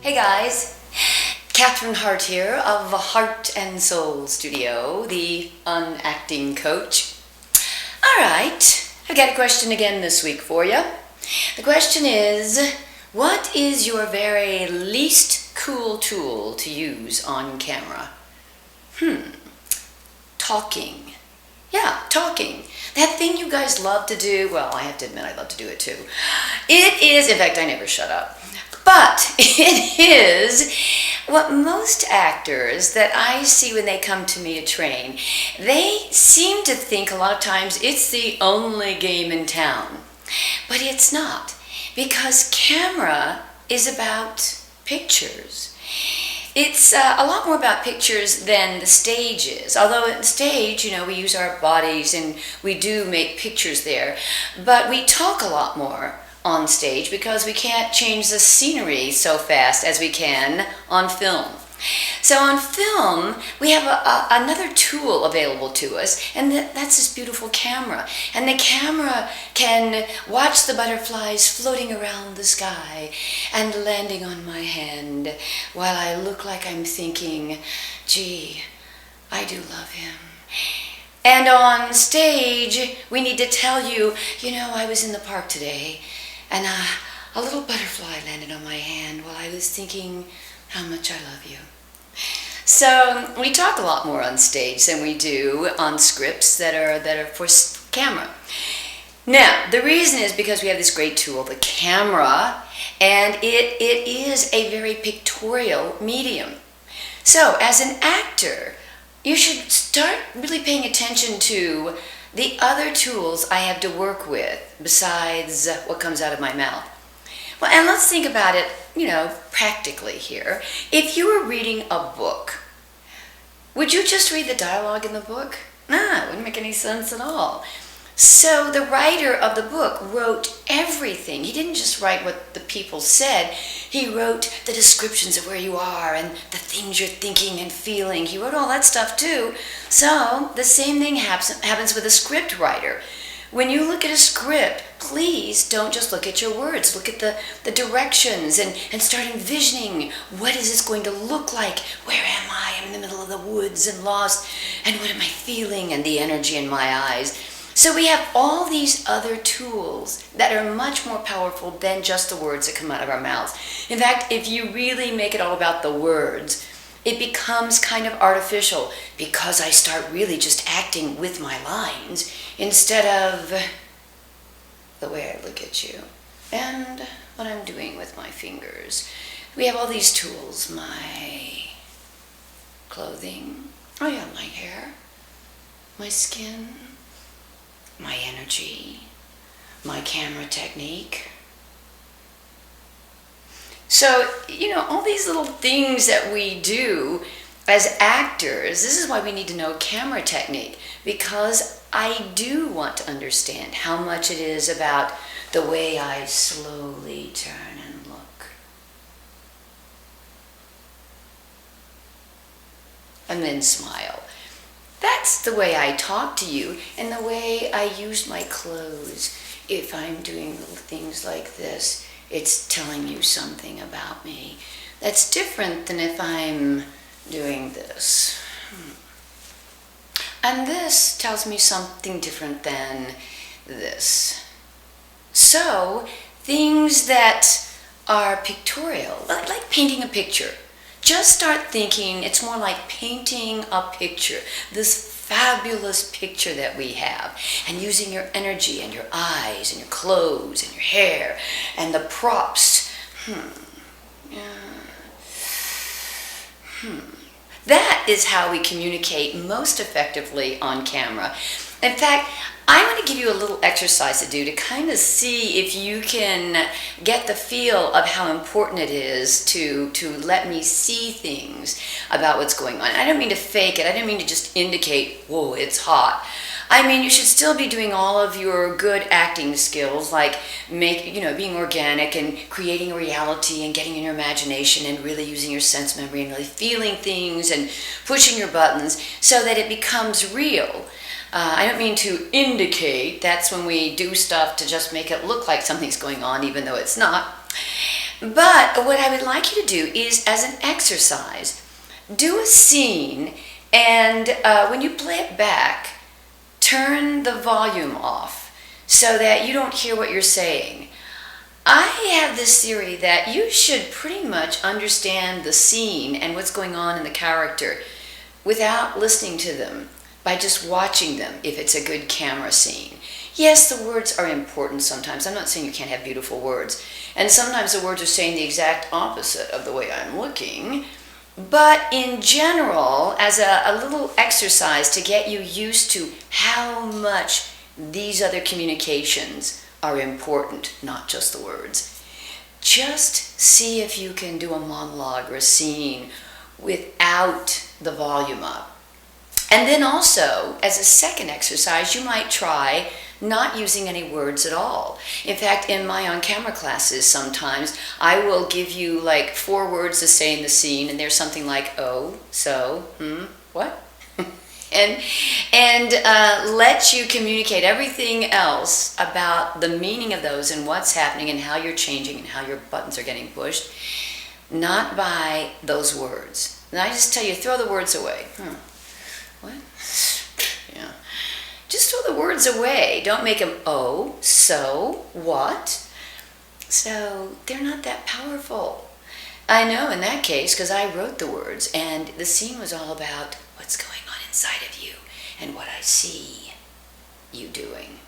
Hey guys, Cathryn Hartt here of Heart and Soul Studio, the unacting coach. Alright, I've got a question again this week for you. The question is, what is your very least cool tool to use on camera? Talking. Yeah, talking. That thing you guys love to do, well, I have to admit I love to do it too. It is, in fact, I never shut up. But it is what most actors that I see when they come to me to train, they seem to think a lot of times it's the only game in town. But it's not, because camera is about pictures. It's a lot more about pictures than the stage is. Although at the stage, we use our bodies and we do make pictures there. But we talk a lot more on stage because we can't change the scenery so fast as we can on film. So on film, we have another tool available to us, and that's this beautiful camera. And the camera can watch the butterflies floating around the sky and landing on my hand while I look like I'm thinking, gee, I do love him. And on stage, we need to tell you, I was in the park today, and a little butterfly landed on my hand while I was thinking how much I love you. So we talk a lot more on stage than we do on scripts that are for camera. Now, the reason is because we have this great tool, the camera, and it is a very pictorial medium. So as an actor, you should start really paying attention to the other tools I have to work with besides what comes out of my mouth. Well, and let's think about it, practically here. If you were reading a book, would you just read the dialogue in the book? Nah, it wouldn't make any sense at all. So the writer of the book wrote everything. He didn't just write what the people said. He wrote the descriptions of where you are and the things you're thinking and feeling. He wrote all that stuff too. So the same thing happens with a script writer. When you look at a script, please don't just look at your words. Look at the directions and start envisioning what is this going to look like? Where am I? I'm in the middle of the woods and lost. And what am I feeling? And the energy in my eyes. So we have all these other tools that are much more powerful than just the words that come out of our mouths. In fact, if you really make it all about the words, it becomes kind of artificial because I start really just acting with my lines instead of the way I look at you and what I'm doing with my fingers. We have all these tools, my clothing, my hair, my skin, my energy, my camera technique. So, all these little things that we do as actors, this is why we need to know camera technique, because I do want to understand how much it is about the way I slowly turn and look. And then smile. That's the way I talk to you and the way I use my clothes. If I'm doing little things like this, it's telling you something about me. That's different than if I'm doing this. And this tells me something different than this. So, things that are pictorial, like painting a picture. Just start thinking it's more like painting a picture, this fabulous picture that we have, and using your energy and your eyes and your clothes and your hair and the props. That is how we communicate most effectively on camera. In fact, I want to give you a little exercise to do to kind of see if you can get the feel of how important it is to let me see things about what's going on. I don't mean to fake it. I don't mean to just indicate, whoa, it's hot. I mean, you should still be doing all of your good acting skills, like being organic and creating a reality and getting in your imagination and really using your sense memory and really feeling things and pushing your buttons so that it becomes real. I don't mean to indicate. That's when we do stuff to just make it look like something's going on, even though it's not. But what I would like you to do is, as an exercise, do a scene, and when you play it back, turn the volume off so that you don't hear what you're saying. I have this theory that you should pretty much understand the scene and what's going on in the character without listening to them, by just watching them if it's a good camera scene. Yes, the words are important sometimes. I'm not saying you can't have beautiful words. And sometimes the words are saying the exact opposite of the way I'm looking. But in general, as a little exercise to get you used to how much these other communications are important, not just the words, just see if you can do a monologue or a scene without the volume up. And then also, as a second exercise, you might try not using any words at all. In fact, in my on-camera classes, sometimes I will give you like 4 words to say in the scene, and there's something like, oh, so, what? and let you communicate everything else about the meaning of those and what's happening and how you're changing and how your buttons are getting pushed, not by those words. And I just tell you, throw the words away. What? Yeah. Just throw the words away. Don't make them, oh, so, what? So they're not that powerful. I know in that case, because I wrote the words, and the scene was all about what's going on inside of you and what I see you doing.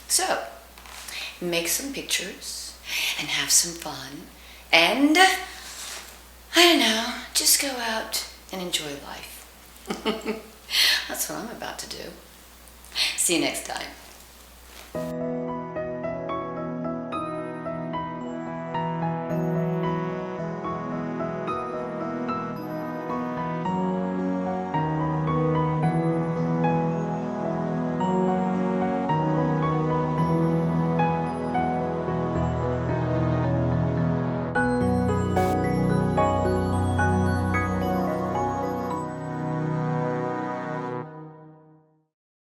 So, make some pictures and have some fun, and, I don't know, just go out and enjoy life. That's what I'm about to do. See you next time.